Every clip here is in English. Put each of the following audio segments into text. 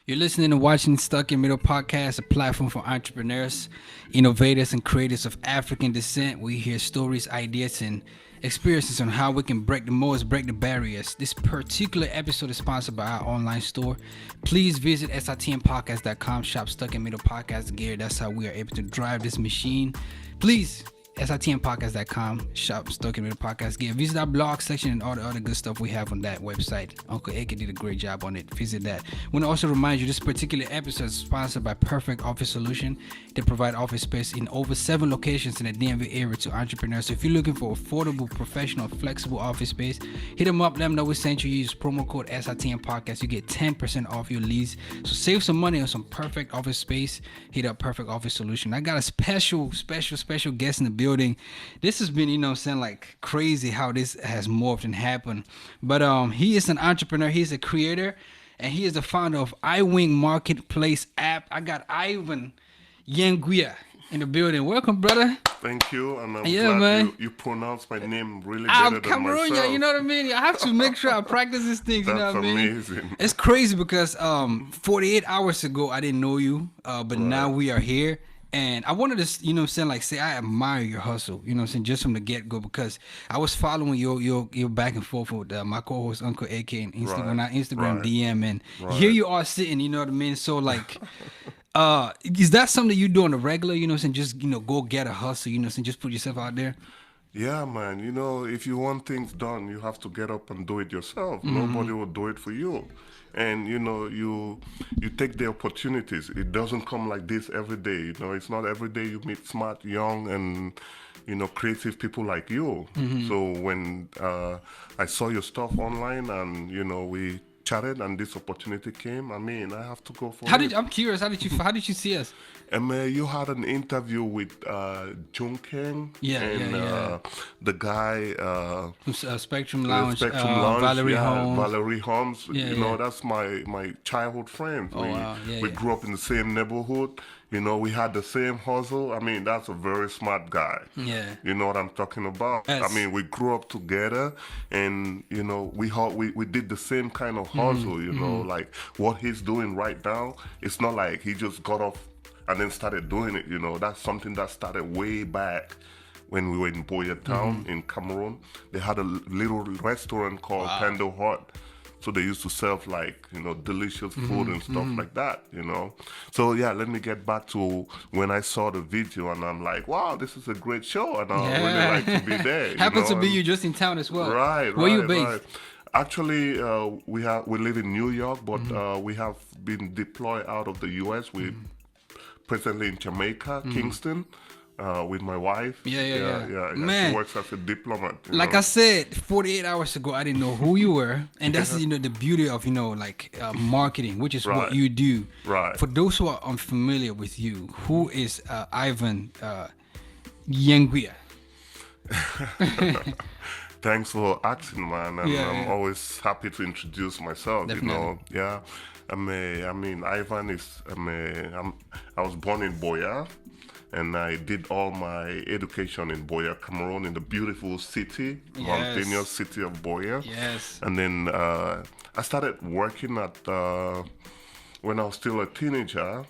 You're listening and watching Stuck in Middle Podcast, a platform for entrepreneurs, innovators, and creators of African descent. We hear stories, ideas, and experiences on how we can break the barriers. This particular episode is sponsored by our online store. Please visit sitmpodcast.com, shop Stuck in Middle Podcast gear. That's how we are able to drive this machine. Please sitmpodcast.com, shop Stuck in Middle Podcast gear. Visit our blog section and all the other good stuff we have on that website. Uncle AK did a great job on it. Visit that. I want to also remind you this particular episode is sponsored by Perfect Office Solution. They provide office space in over 7 locations in the DMV area to entrepreneurs. So if you're looking for affordable, professional, flexible office space, hit them up. Let them know we sent you. Use promo code SITM Podcast. You get 10% off your lease. So save some money on some perfect office space. Hit up Perfect Office Solution. I got a special guest in the building. This has been, like crazy how this has morphed and happened. But he is an entrepreneur. He's a creator, and he is the founder of Iwing Marketplace app. I got Ivan Yengwia in the building. Welcome, brother. Thank you, and I'm glad you pronounce my name really better I'm than Cameroon, myself. you know what I mean? I have to make sure I practice these things, you know what I mean? Amazing. It's crazy because 48 hours ago I didn't know you, but now we are here. And I wanted to, say I admire your hustle, just from the get-go, because I was following your back and forth with my co-host Uncle AK and Instagram DM, and here you are sitting, you know what I mean? So like, is that something you do on a regular, just go get a hustle, just put yourself out there? Yeah, man. If you want things done, you have to get up and do it yourself. Nobody will do it for you. And you take the opportunities. It doesn't come like this every day. It's not every day you meet smart, young, and creative people like you. So when I saw your stuff online, and we chatted, and this opportunity came, I have to go for it. I'm curious. How did you see us? You had an interview with Jung Kang the guy Spectrum Lounge, Valerie Holmes. Valerie Holmes. That's my childhood friend. We grew up in the same neighborhood. We had the same hustle. That's a very smart guy. Yeah. You know what I'm talking about? Yes. We grew up together, and we did the same kind of hustle. Like what he's doing right now. It's not like he just got off and then started doing it. That's something that started way back when we were in Boya Town in Cameroon. They had a little restaurant called Pando Hut. So they used to serve like, delicious food and stuff like that, So yeah, let me get back to when I saw the video, and I'm like, wow, this is a great show, and I really like to be there. Happens to be you just in town as well. Right. Where you based? Right. Actually, we live in New York, but we have been deployed out of the U.S. We're presently in Jamaica, Kingston. With my wife. Yeah. Man, she works as a diplomat. I said, 48 hours ago, I didn't know who you were, and that's the beauty of marketing, which is what you do. Right. For those who are unfamiliar with you, who is Ivan Yengwia? Thanks for asking, man. And I'm always happy to introduce myself. Definitely. Yeah. Ivan is. I was born in Boya. And I did all my education in Boya, Cameroon, in the beautiful city, mountainous city of Boya. Yes. And then I started working at, when I was still a teenager,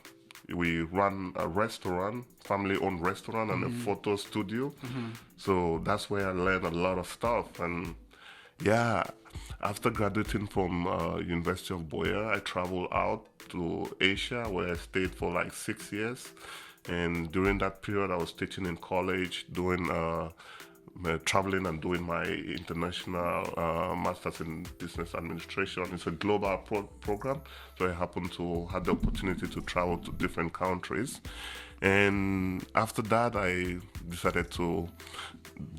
we ran a restaurant, family-owned restaurant, and a photo studio. So that's where I learned a lot of stuff. And yeah, after graduating from University of Boya, I traveled out to Asia, where I stayed for like 6 years. And during that period, I was teaching in college, doing traveling and doing my international master's in business administration. It's a global program, so I happened to have the opportunity to travel to different countries. And after that, I decided to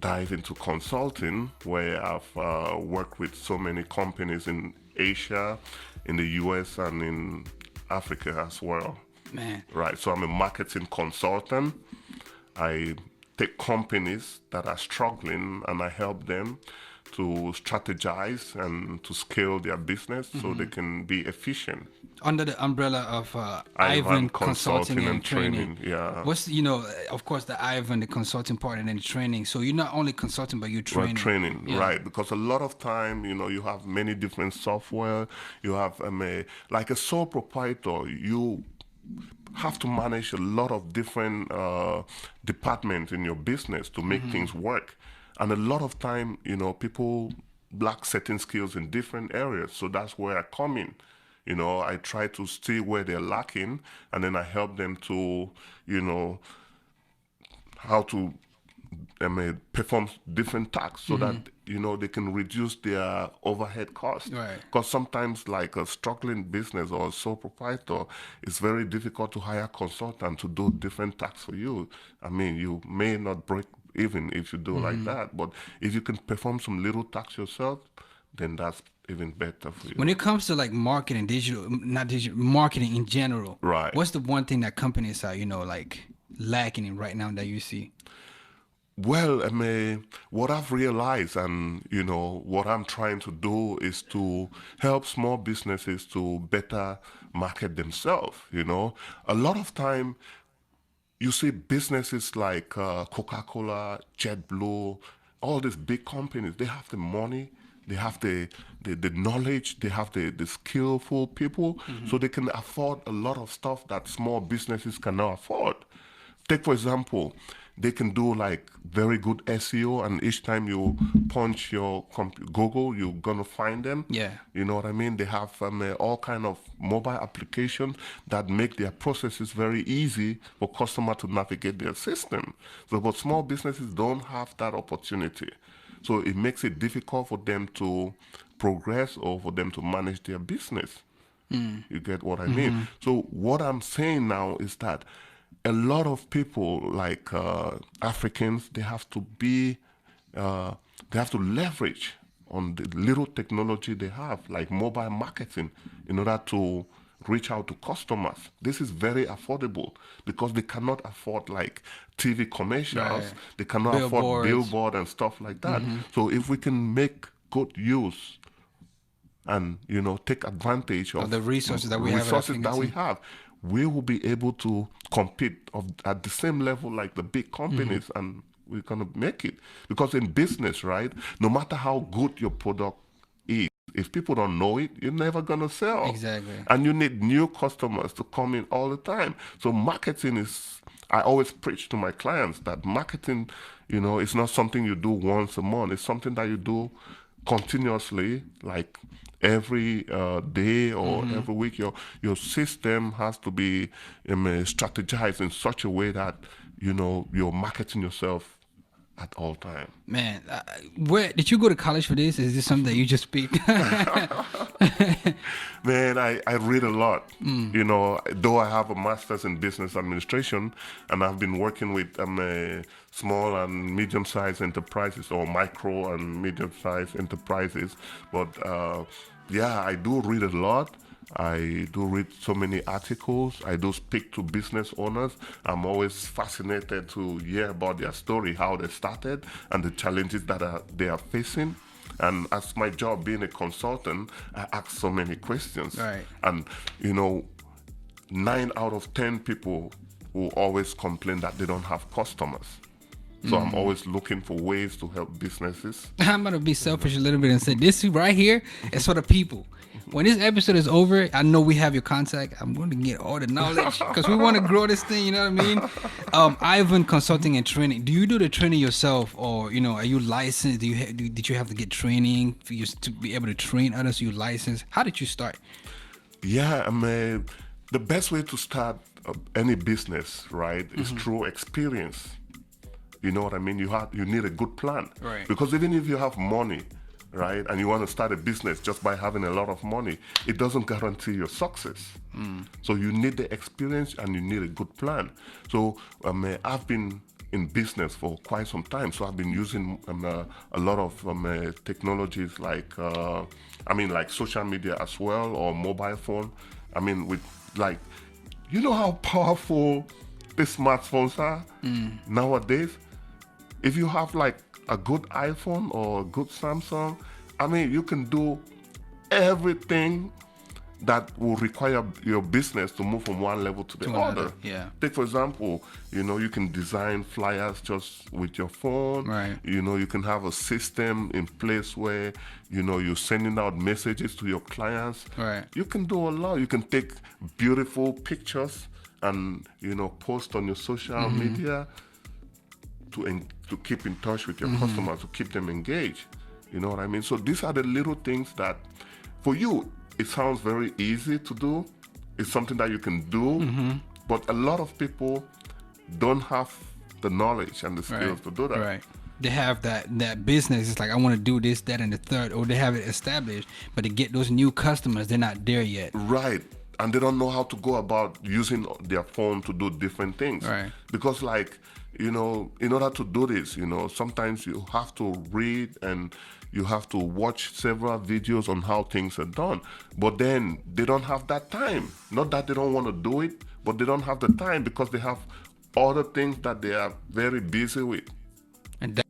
dive into consulting, where I've worked with so many companies in Asia, in the US, and in Africa as well. Man. Right, so I'm a marketing consultant. I take companies that are struggling and I help them to strategize and to scale their business so they can be efficient. Under the umbrella of Ivan Ivan Consulting and Training. Yeah. What's of course the Ivan, the consulting part, and then the training. So you're not only consulting, but you're Well, training. training, Yeah. right? Because a lot of time, you have many different software. You have like a sole proprietor. You have to manage a lot of different departments in your business to make things work. And a lot of time, people lack certain skills in different areas. So that's where I come in. I try to see where they're lacking, and then I help them to, how to perform different tasks so that they can reduce their overhead costs. Right. Because sometimes, like a struggling business or a sole proprietor, it's very difficult to hire a consultant to do different tasks for you. I mean, you may not break even if you do like that, but if you can perform some little tasks yourself, then that's even better for you. When it comes to like marketing, not digital, marketing in general, Right. what's the one thing that companies are, like lacking in right now that you see? Well, what I've realized and, what I'm trying to do is to help small businesses to better market themselves, A lot of time you see businesses like Coca-Cola, JetBlue, all these big companies, they have the money, they have the knowledge, they have the skillful people, so they can afford a lot of stuff that small businesses cannot afford. Take, for example, they can do like very good SEO, and each time you punch your Google, you're gonna find them. Yeah. You know what I mean? They have all kind of mobile applications that make their processes very easy for customer to navigate their system. So, but small businesses don't have that opportunity. So it makes it difficult for them to progress or for them to manage their business. You get what I mean? So what I'm saying now is that a lot of people like Africans, they have to leverage on the little technology they have, like mobile marketing, in order to reach out to customers. This is very affordable because they cannot afford like TV commercials, Right. they cannot afford Billboards. billboard and stuff like that. So if we can make good use and take advantage of the resources that we have at our fingertips. we will be able to compete at the same level like the big companies, and we're gonna make it. Because in business, right, no matter how good your product is, if people don't know it, you're never gonna sell. Exactly. And you need new customers to come in all the time. So marketing is, I always preach to my clients that marketing, it's not something you do once a month. It's something that you do continuously, like every day or every week. Your system has to be strategized in such a way that you're marketing yourself at all time. Man, where did you go to college for this? Is this something that you just speak? Man, I read a lot. Though I have a master's in business administration, and I've been working with small and medium-sized enterprises, or micro and medium-sized enterprises. But yeah, I do read a lot. I do read so many articles. I do speak to business owners. I'm always fascinated to hear about their story, how they started, and the challenges that they are facing. And as my job being a consultant, I ask so many questions. Right. And 9 out of 10 people will always complain that they don't have customers. So I'm always looking for ways to help businesses. I'm gonna be selfish a little bit and say this right here is for the people. When this episode is over, I know we have your contact. I'm going to get all the knowledge because we want to grow this thing. You know what I mean? Ivan Consulting and Training. Do you do the training yourself, or are you licensed? Did you have to get training for you to be able to train others? You licensed? How did you start? Yeah, the best way to start any business, right, is through experience. You know what I mean? You need a good plan. Right. Because even if you have money, right, and you want to start a business just by having a lot of money, it doesn't guarantee your success. So you need the experience and you need a good plan. So I've been in business for quite some time, so I've been using a lot of technologies like social media as well, or mobile phone. With how powerful the smartphones are nowadays. If you have like a good iPhone or a good Samsung, you can do everything that will require your business to move from one level to the To other. another, yeah. Take, for example, you can design flyers just with your phone. Right. You can have a system in place where, you're sending out messages to your clients. Right. You can do a lot. You can take beautiful pictures and, post on your social media to keep in touch with your customers, to keep them engaged. You know what I mean? So these are the little things that, for you, it sounds very easy to do. It's something that you can do, but a lot of people don't have the knowledge and the skills to do that. Right. They have that business. It's like, I want to do this, that, and the third, or they have it established, but to get those new customers, they're not there yet. Right. And they don't know how to go about using their phone to do different things. Right. Because, in order to do this, sometimes you have to read and you have to watch several videos on how things are done. But then they don't have that time. Not that they don't want to do it, but they don't have the time because they have other things that they are very busy with. And that,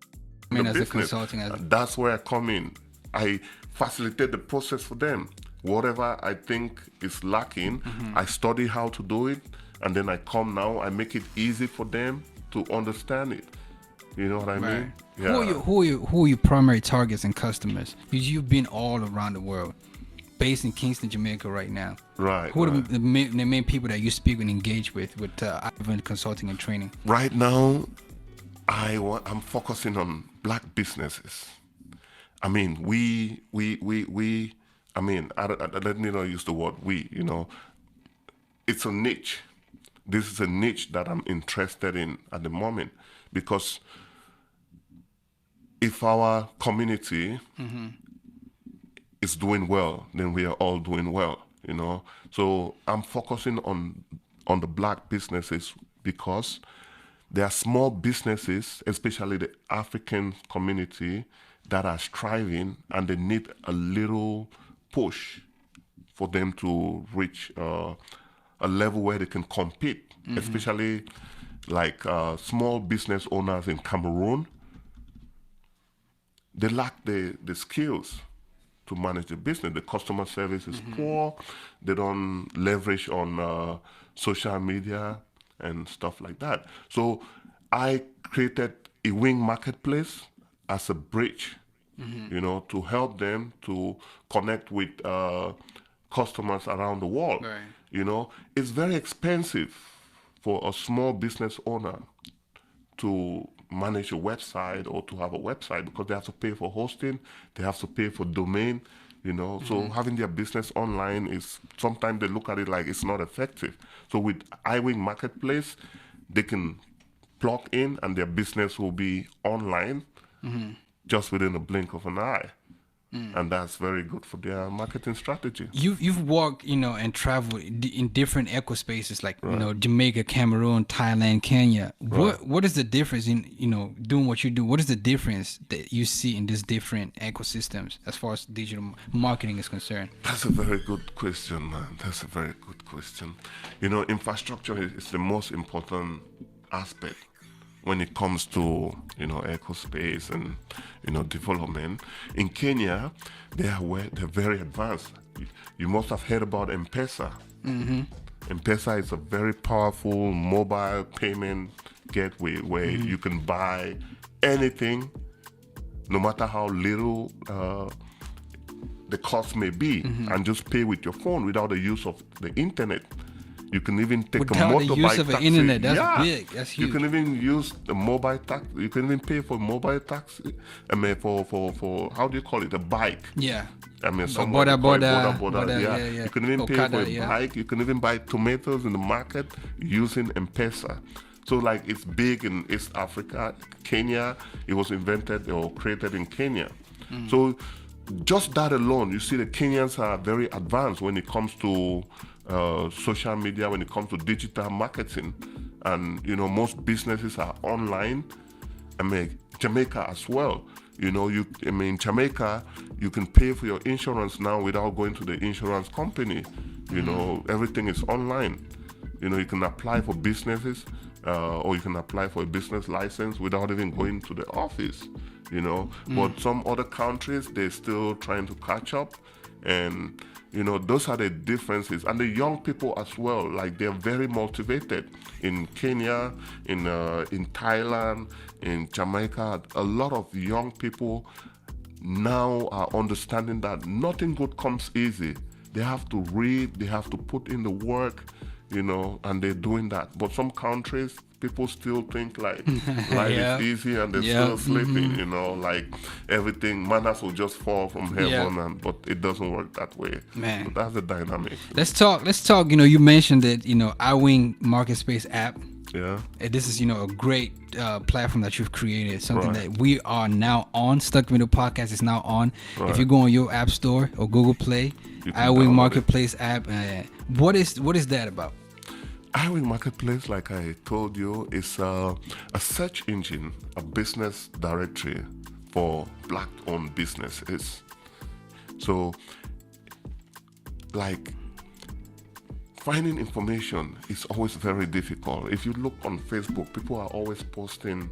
I mean, The as a business. consulting, That's where I come in. I facilitate the process for them. Whatever I think is lacking, I study how to do it, and then I come now, I make it easy for them to understand it. You know what I mean? right. Who are your primary targets and customers? Because you've been all around the world, based in Kingston, Jamaica right now. Right. Who are right. the main people that you speak and engage with Iwing Consulting and Training? Right now, I'm focusing on black businesses. I mean, let me not use the word we, It's a niche. This is a niche that I'm interested in at the moment, because if our community is doing well, then we are all doing well, So I'm focusing on the black businesses because there are small businesses, especially the African community, that are striving, and they need a little push for them to reach a level where they can compete, especially like small business owners in Cameroon. They lack the skills to manage the business. The customer service is poor. They don't leverage on social media and stuff like that. So I created Iwing Marketplace as a bridge, to help them to connect with customers around the world. Right. It's very expensive for a small business owner to manage a website or to have a website, because they have to pay for hosting, they have to pay for domain, So having their business online is, sometimes they look at it like it's not effective. So with Iwing Marketplace, they can plug in and their business will be online just within a blink of an eye. And that's very good for their marketing strategy. You've walked, and traveled in different eco spaces like Jamaica, Cameroon, Thailand, Kenya. What is the difference in doing what you do? What is the difference that you see in these different ecosystems as far as digital marketing is concerned? That's a very good question, man. That's a very good question. Infrastructure is the most important aspect when it comes to eco space and development. In Kenya, they're very advanced. You must have heard about M-Pesa. M-Pesa is a very powerful mobile payment gateway where you can buy anything, no matter how little the cost may be, and just pay with your phone without the use of the internet. You can even take without a motorbike the use of taxi. the internet, that's big. That's huge. You can even use the mobile taxi. You can even pay for mobile taxi. I mean, for how do you call it? A bike. Yeah. I mean, Border. Yeah. You can even pay for a yeah. bike. You can even buy tomatoes in the market using M-Pesa. So, it's big in East Africa. Kenya, it was invented or created in Kenya. So, just that alone, you see the Kenyans are very advanced when it comes to social media, when it comes to digital marketing. And, most businesses are online. I mean, Jamaica as well. Jamaica, you can pay for your insurance now without going to the insurance company. Everything is online. You can apply for businesses or you can apply for a business license without even going to the office, But some other countries, they're still trying to catch up. And, Those are the differences. And the young people as well, like they're very motivated. In Kenya, in Thailand, in Jamaica, a lot of young people now are understanding that nothing good comes easy. They have to read, they have to put in the work, and they're doing that. But some countries, people still think like life Yeah. is easy and they're Yeah. still sleeping, like everything, manners will just fall from heaven, but it doesn't work that way. Man. So that's the dynamic. Let's talk. You mentioned that Iwing Marketplace app. Yeah. This is a great platform that you've created, something Right. that we are now on. Stuck Middle Podcast is now on. Right. If you go on your app store or Google Play, You can Iwing download Marketplace app. What is that about? Iwing Marketplace, like I told you, is a search engine, a business directory for black-owned businesses. So, like, finding information is always very difficult. If you look on Facebook, people are always posting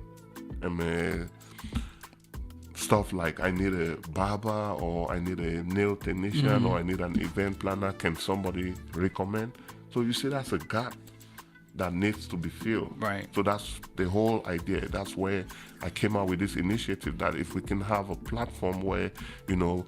stuff like, I need a barber, or I need a nail technician, or I need an event planner. Can somebody recommend? So you see, that's a gap that needs to be filled. Right. So that's the whole idea. That's where I came out with this initiative, that if we can have a platform where,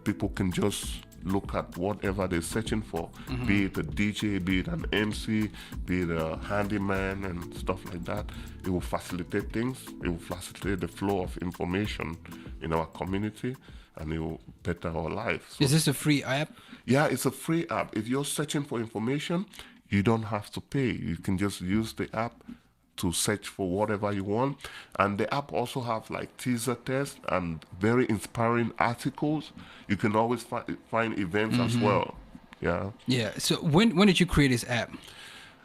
people can just look at whatever they're searching for, be it a DJ, be it an MC, be it a handyman and stuff like that. It will facilitate things. It will facilitate the flow of information in our community, and it will better our lives. So, Is this a free app? yeah, it's a free app. If you're searching for information, you don't have to pay. You can just use the app to search for whatever you want. And the app also have like teaser tests and very inspiring articles. You can always find events as well. Yeah. Yeah. So when did you create this app?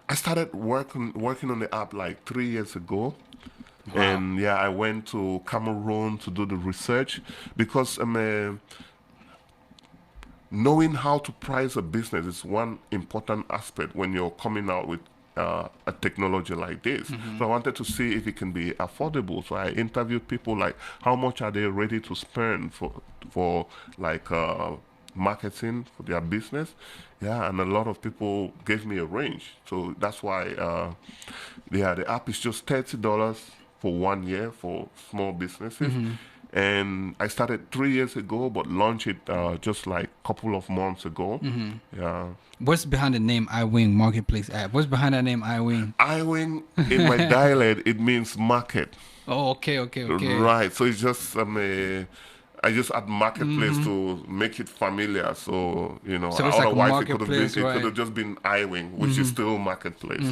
I started working on the app like 3 years ago. Wow. And I went to Cameroon to do the research, because knowing how to price a business is one important aspect when you're coming out with a technology like this. So I wanted to see if it can be affordable. So I interviewed people, like, how much are they ready to spend for like marketing for their business. And a lot of people gave me a range. So that's why the app is just $30 for 1 year for small businesses. And I started 3 years ago, but launched it just like a couple of months ago. Yeah. What's behind the name Iwing Marketplace app? What's behind that name Iwing? Iwing, in my dialect, it means market. Oh, okay. Right. So it's just I just add marketplace to make it familiar. So, So it's like a otherwise marketplace, it right? could have just been Iwing, which is still marketplace.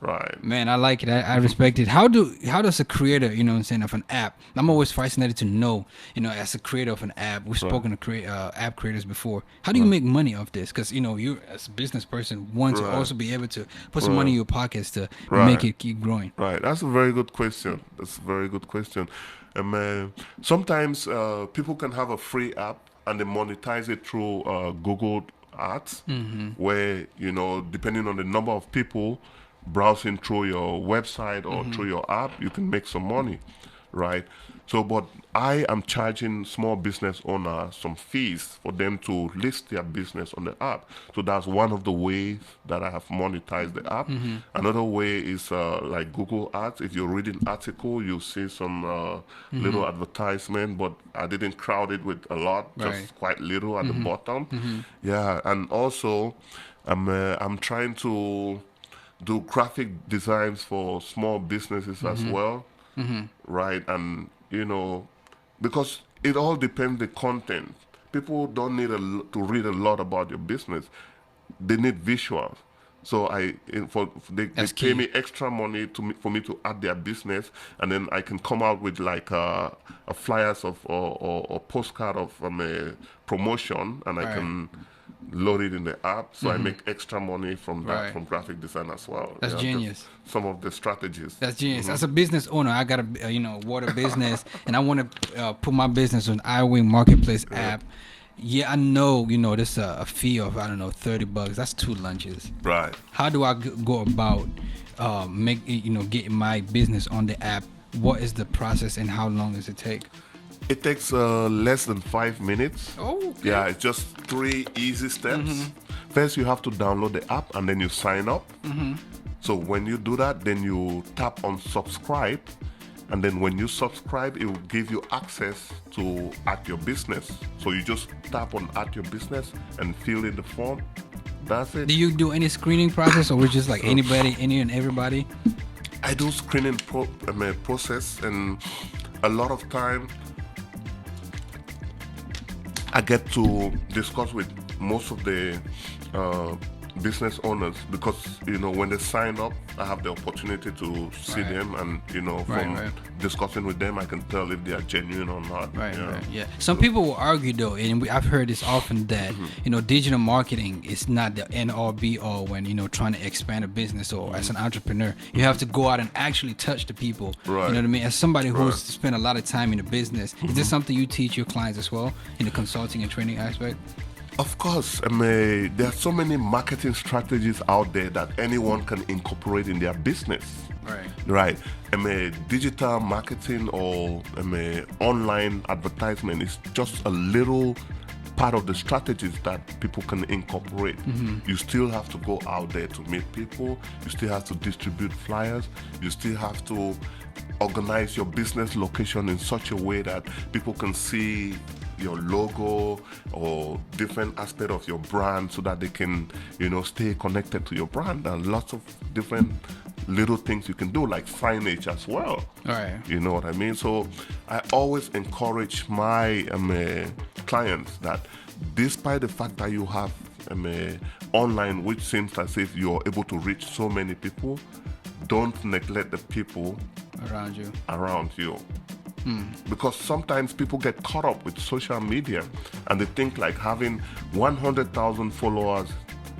Right. Man, I like it. I respect it. How does a creator, of an app? I'm always fascinated to know, as a creator of an app, we've spoken to app creators before. How do you make money off this? Because you, as a business person, want to also be able to put some money in your pockets to make it keep growing. Right. That's a very good question. Sometimes people can have a free app and they monetize it through Google Ads, where, depending on the number of people browsing through your website or through your app, you can make some money, right? So, but I am charging small business owners some fees for them to list their business on the app. So that's one of the ways that I have monetized the app. Another way is like Google Ads. If you read an article, you'll see some little advertisement, but I didn't crowd it with a lot, just quite little at the bottom. Yeah, and also I'm trying to do graphic designs for small businesses as well, right? And because it all depends the content. People don't need to read a lot about your business. They need visuals. So they pay me extra money for me to add their business, and then I can come out with like a flyers or postcard of a promotion, and I can load it in the app. So I make extra money from that, from graphic design as well. That's genius. Some of the strategies. That's genius. As a business owner, I got a water business, and I want to put my business on Iwing Marketplace app. Yeah, I know, there's a fee of, I don't know, $30. That's 2 lunches. Right. How do I go about getting my business on the app? What is the process and how long does it take? It takes less than 5 minutes. Oh, okay. Yeah, it's just 3 easy steps. First, you have to download the app and then you sign up. So when you do that, then you tap on subscribe. And then when you subscribe, it will give you access to add your business. So you just tap on add your business and fill in the form. That's it. Do you do any screening process, or was just like anybody, any and everybody? I do screening process, and a lot of time I get to discuss with most of the business owners, because when they sign up, I have the opportunity to see them, and from discussing with them, I can tell if they are genuine or not. Yeah. Some people will argue though, and I've heard this often, that digital marketing is not the end all be all when trying to expand a business, or as an entrepreneur, you have to go out and actually touch the people. You know what I mean? As somebody who's spent a lot of time in the business, is this something you teach your clients as well in the consulting and training aspect? Of course, there are so many marketing strategies out there that anyone can incorporate in their business. Right. Digital marketing or online advertisement is just a little part of the strategies that people can incorporate. You still have to go out there to meet people. You still have to distribute flyers. You still have to organize your business location in such a way that people can see your logo or different aspect of your brand, so that they can stay connected to your brand. And lots of different little things you can do, like signage as well. You know what I mean? So I always encourage my clients that despite the fact that you have online, which seems as if you're able to reach so many people, don't neglect the people around you. Because sometimes people get caught up with social media and they think like having 100,000 followers,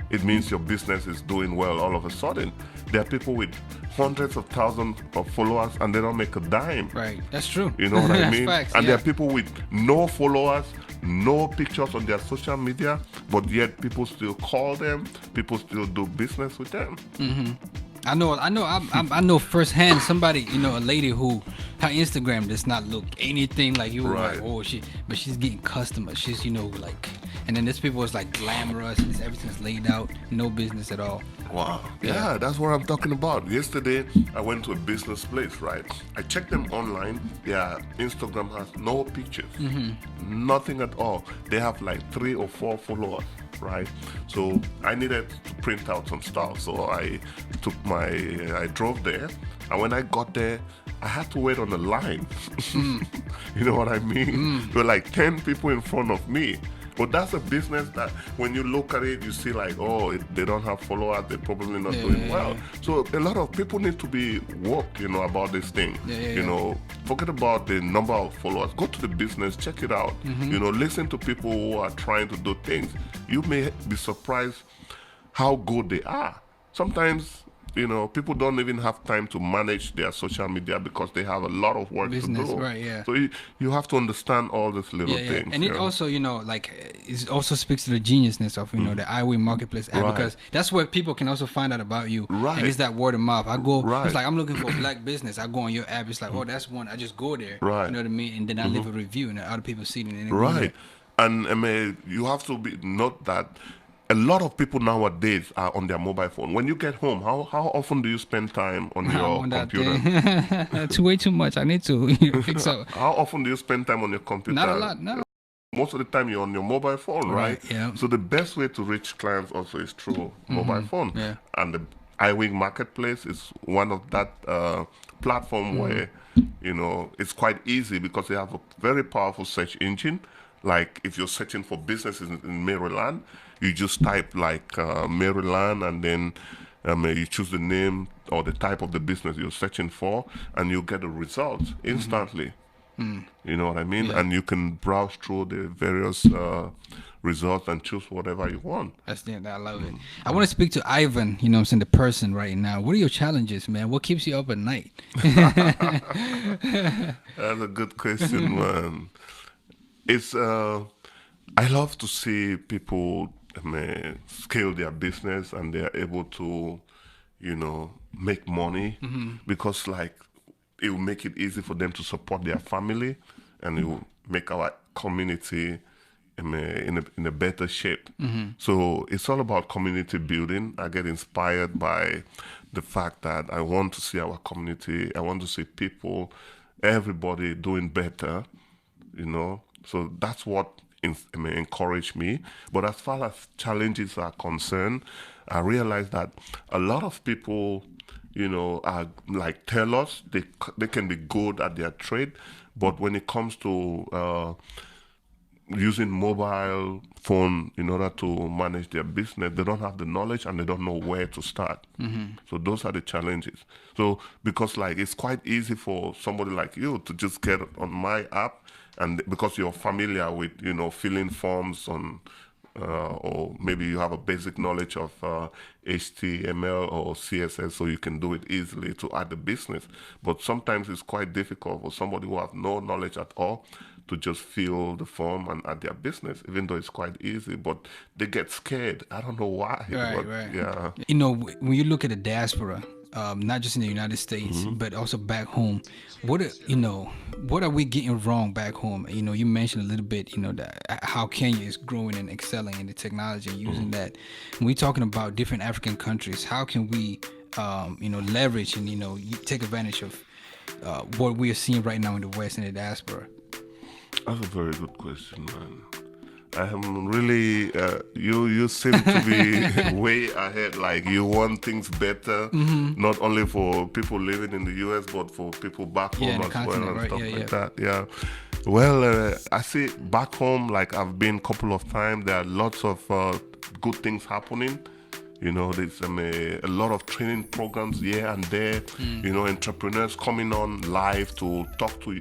it means your business is doing well all of a sudden. There are people with hundreds of thousands of followers and they don't make a dime. Right, that's true. You know what I mean? Facts, and there are people with no followers, no pictures on their social media, but yet people still call them, people still do business with them. I know firsthand somebody, a lady who her Instagram does not look anything like you. Like, oh, but she's getting customers. She's, and then this people is like glamorous, and everything's laid out, no business at all. Wow. Yeah, that's what I'm talking about. Yesterday, I went to a business place, right? I checked them online. Their Instagram has no pictures, nothing at all. They have like 3 or 4 followers. Right, so I needed to print out some stuff, so I drove there, and when I got there, I had to wait on the line. You know what I mean? There were like 10 people in front of me. But that's a business that when you look at it, you see like, they don't have followers, they're probably not doing well. So a lot of people need to be woke, about this thing. Forget about the number of followers. Go to the business, check it out. Listen to people who are trying to do things. You may be surprised how good they are. Sometimes, people don't even have time to manage their social media because they have a lot of work to do. Right, yeah. So you have to understand all these little things. And it also, it also speaks to the geniusness of, the Iwing Marketplace app, because that's where people can also find out about you. Right. And it's that word of mouth. I go, it's like, I'm looking for black business. I go on your app. It's like, that's one. I just go there. Right. You know what I mean? And then I leave a review, and other people see it. And right. And you have to note that a lot of people nowadays are on their mobile phone. When you get home, how often do you spend time on your computer? It's way too much. I need to fix up. How often do you spend time on your computer? Not a lot. Most of the time you're on your mobile phone, right? Yeah. So the best way to reach clients also is through mobile phone. Yeah. And the Iwing Marketplace is one of that platform where, it's quite easy because they have a very powerful search engine. Like if you're searching for businesses in Maryland, you just type like Maryland, and then you choose the name or the type of the business you're searching for, and you get the results instantly. You know what I mean? Yeah. And you can browse through the various results and choose whatever you want. I love it. I want to speak to Ivan, the person right now. What are your challenges, man? What keeps you up at night? That's a good question, man. It's I love to see people scale their business and they're able to, make money, because like it will make it easy for them to support their family, and it will make our community, in a better shape. So it's all about community building. I get inspired by the fact that I want to see our community. I want to see people, everybody doing better. So that's what encouraged me. But as far as challenges are concerned, I realize that a lot of people, are like tellers. They can be good at their trade, but when it comes to using mobile phone in order to manage their business, they don't have the knowledge and they don't know where to start. So those are the challenges. So because it's quite easy for somebody like you to just get on my app, and because you're familiar with filling forms on or maybe you have a basic knowledge of HTML or CSS, so you can do it easily to add the business. But sometimes it's quite difficult for somebody who have no knowledge at all to just fill the form and add their business, even though it's quite easy. But they get scared. I don't know why. But, Right. Yeah. When you look at the diaspora, not just in the United States, but also back home, what are we getting wrong back home? You mentioned a little bit, that how Kenya is growing and excelling in the technology and using that. When we're talking about different African countries, how can we, leverage and take advantage of what we are seeing right now in the West and the diaspora? That's a very good question, man. I am really, you seem to be way ahead. Like you want things better, not only for people living in the US, but for people back home as well and stuff like that. Yeah. Well, I see back home, like I've been a couple of times, there are lots of good things happening. There's a lot of training programs here and there. Entrepreneurs coming on live to talk to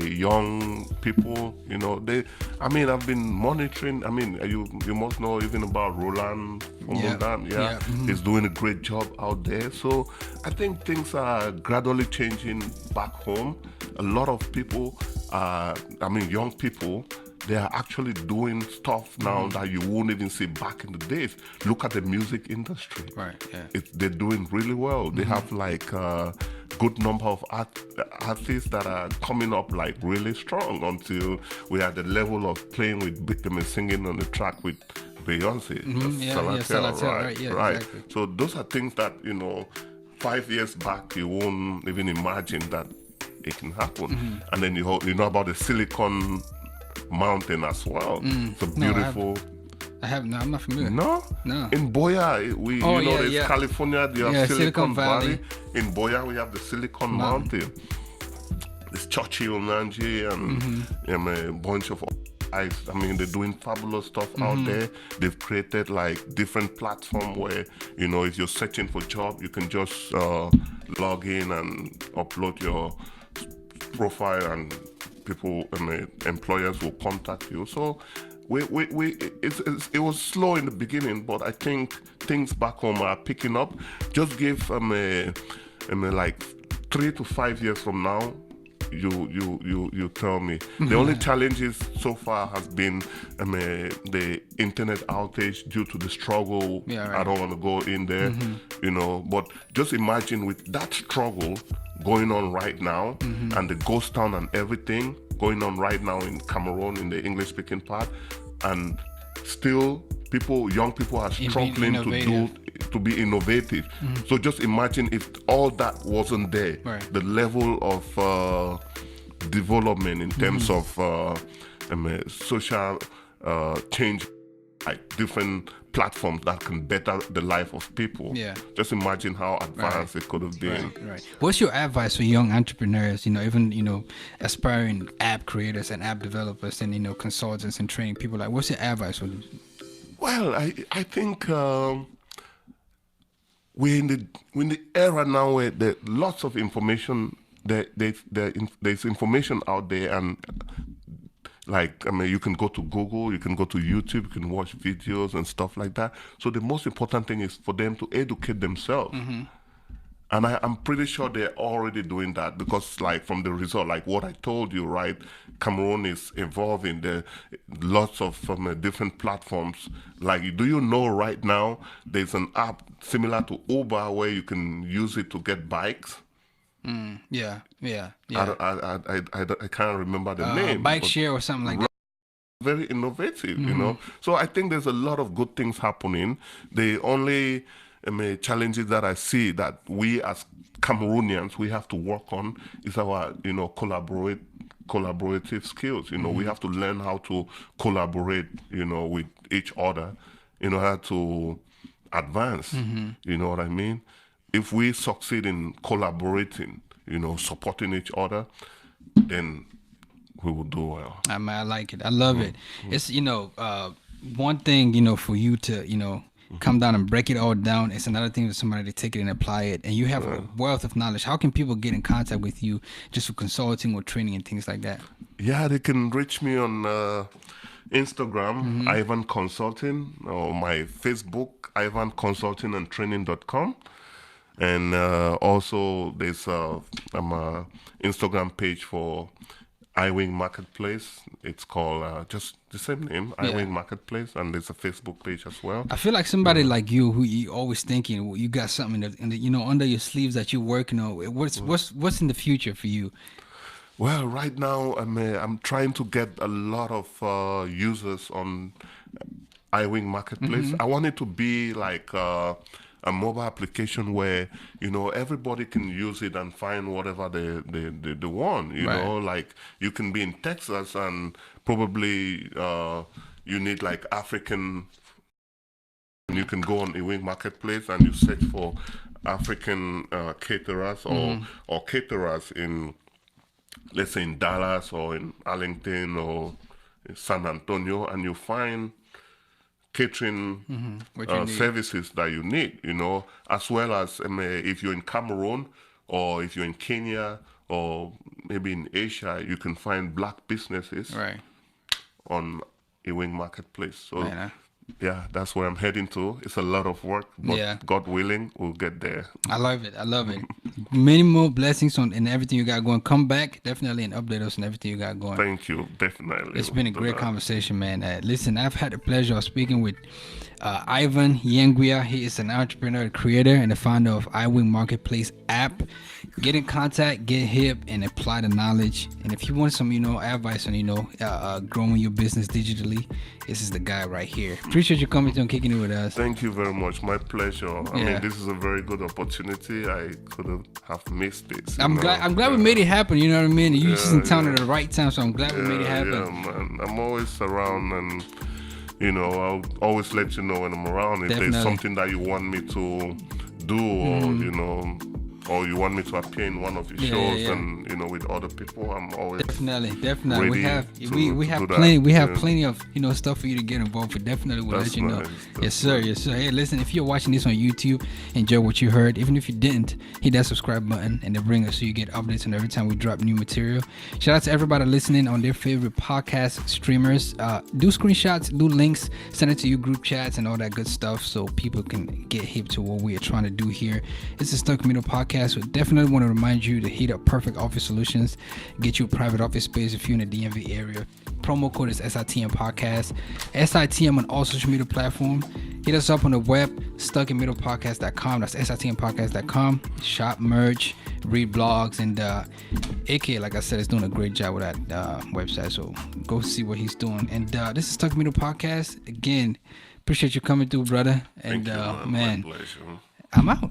young people. I've been monitoring. You must know even about Roland. He's doing a great job out there. So I think things are gradually changing back home. A lot of people, young people, they are actually doing stuff now that you won't even see back in the days. Look at the music industry. Right. Yeah. They're doing really well. They have good number of artists that are coming up really strong until we are at the level of playing with singing on the track with Beyonce. Right. Exactly. So those are things that 5 years back you won't even imagine that it can happen. And then you know about the Silicon Mountain as well. It's a beautiful. I'm not familiar. No. In Boya, there's California. You have Silicon Valley. In Boya, we have the Silicon Mountain. It's Churchill, Nanji, and a bunch of guys. They're doing fabulous stuff out there. They've created different platform where if you're searching for job, you can just log in and upload your profile and people employers will contact you. So it was slow in the beginning, but I think things back home are picking up. Just give 3 to 5 years from now, you tell me. The only challenges so far has been the internet outage due to the struggle. I don't want to go in there, but just imagine with that struggle going on right now and the ghost town and everything going on right now in Cameroon in the English speaking part, and still young people are struggling to be innovative. So just imagine if all that wasn't there, the level of development in terms of social change, different platforms that can better the life of people. Just imagine how advanced it could have been. Right. What's your advice for young entrepreneurs, even aspiring app creators and app developers and consultants and training people? What's your advice for them? Well, I think we're in the era now where there's lots of information. There's information out there, and you can go to Google, you can go to YouTube, you can watch videos and stuff like that. So the most important thing is for them to educate themselves. And I'm pretty sure they're already doing that because from the result, what I told you, right? Cameroon is evolving. There lots of different platforms. Do you know right now there's an app similar to Uber where you can use it to get bikes? Yeah. I can't remember the name. Bike share or something like that. very innovative, you know. So I think there's a lot of good things happening. The only challenges that I see that we as Cameroonians we have to work on is our, you know, collaborative skills. You know, we have to learn how to collaborate, you know, with each other in order to advance. You know what I mean? If we succeed in collaborating, you know, supporting each other, then we will do well. I like it. I love it. It's, you know, one thing, you know, for you to, you know, come down and break it all down. It's another thing for somebody to take it and apply it. And you have a wealth of knowledge. How can people get in contact with you just for consulting or training and things like that? Yeah, they can reach me on Instagram, Ivan Consulting, or my Facebook, Ivan Consulting and Training.com. And also there's a Instagram page for Iwing Marketplace. It's called just the same name, Iwing Marketplace, and there's a Facebook page as well. I feel like somebody like you, who you always thinking you got something in the, you know, under your sleeves that you're working on. What's in the future for you? Well, right now I'm trying to get a lot of users on Iwing Marketplace. I want it to be like a mobile application where, you know, everybody can use it and find whatever they want. You know, like you can be in Texas and probably you need like African. You can go on Iwing Marketplace and you search for African caterers or caterers in, let's say, in Dallas or in Arlington or in San Antonio, and you find catering services that you need, you know, as well as if you're in Cameroon or if you're in Kenya or maybe in Asia, you can find black businesses on Iwing Marketplace. So yeah, that's where I'm heading to. It's a lot of work, but God willing, we'll get there. I love it. I love it. Many more blessings on and everything you got going. Come back definitely and update us on everything you got going. Thank you, definitely. It's been a great conversation, man. Listen, I've had the pleasure of speaking with Ivan Yengwia. He is an entrepreneur, creator, and the founder of Iwing Marketplace app. Get in contact, get hip, and apply the knowledge. And if you want some, you know, advice on, you know, growing your business digitally, this is the guy right here. Appreciate you coming to and kicking it with us. Thank you very much. My pleasure. I mean, this is a very good opportunity. I couldn't have missed this. I'm glad we made it happen. You know what I mean? You just in town at the right time, so I'm glad we made it happen. Yeah, man. I'm always around, and you know, I'll always let you know when I'm around. If there's something that you want me to do, or you know, or you want me to appear in one of your shows, and you know, with other people, I'm always definitely. We have plenty of, you know, stuff for you to get involved with. Definitely, we'll let you know. Yes, sir. Hey, listen, if you're watching this on YouTube, enjoy what you heard. Even if you didn't, hit that subscribe button and then ring us so you get updates on every time we drop new material. Shout out to everybody listening on their favorite podcast streamers. Do screenshots, do links, send it to your group chats and all that good stuff so people can get hip to what we are trying to do here. It's a Stuck Middle podcast. So definitely want to remind you to hit up Perfect Office Solutions, get you a private office space if you're in the DMV area. Promo code is SITM Podcast, SITM on all social media platforms. Hit us up on the web, stuckinmiddlepodcast.com. That's SITMpodcast.com. Shop merch, read blogs, and AK, like I said, is doing a great job with that website. So go see what he's doing. And this is Stuck in Middle Podcast. Again, appreciate you coming through, brother. And Thank you, man. Man, My pleasure. I'm out.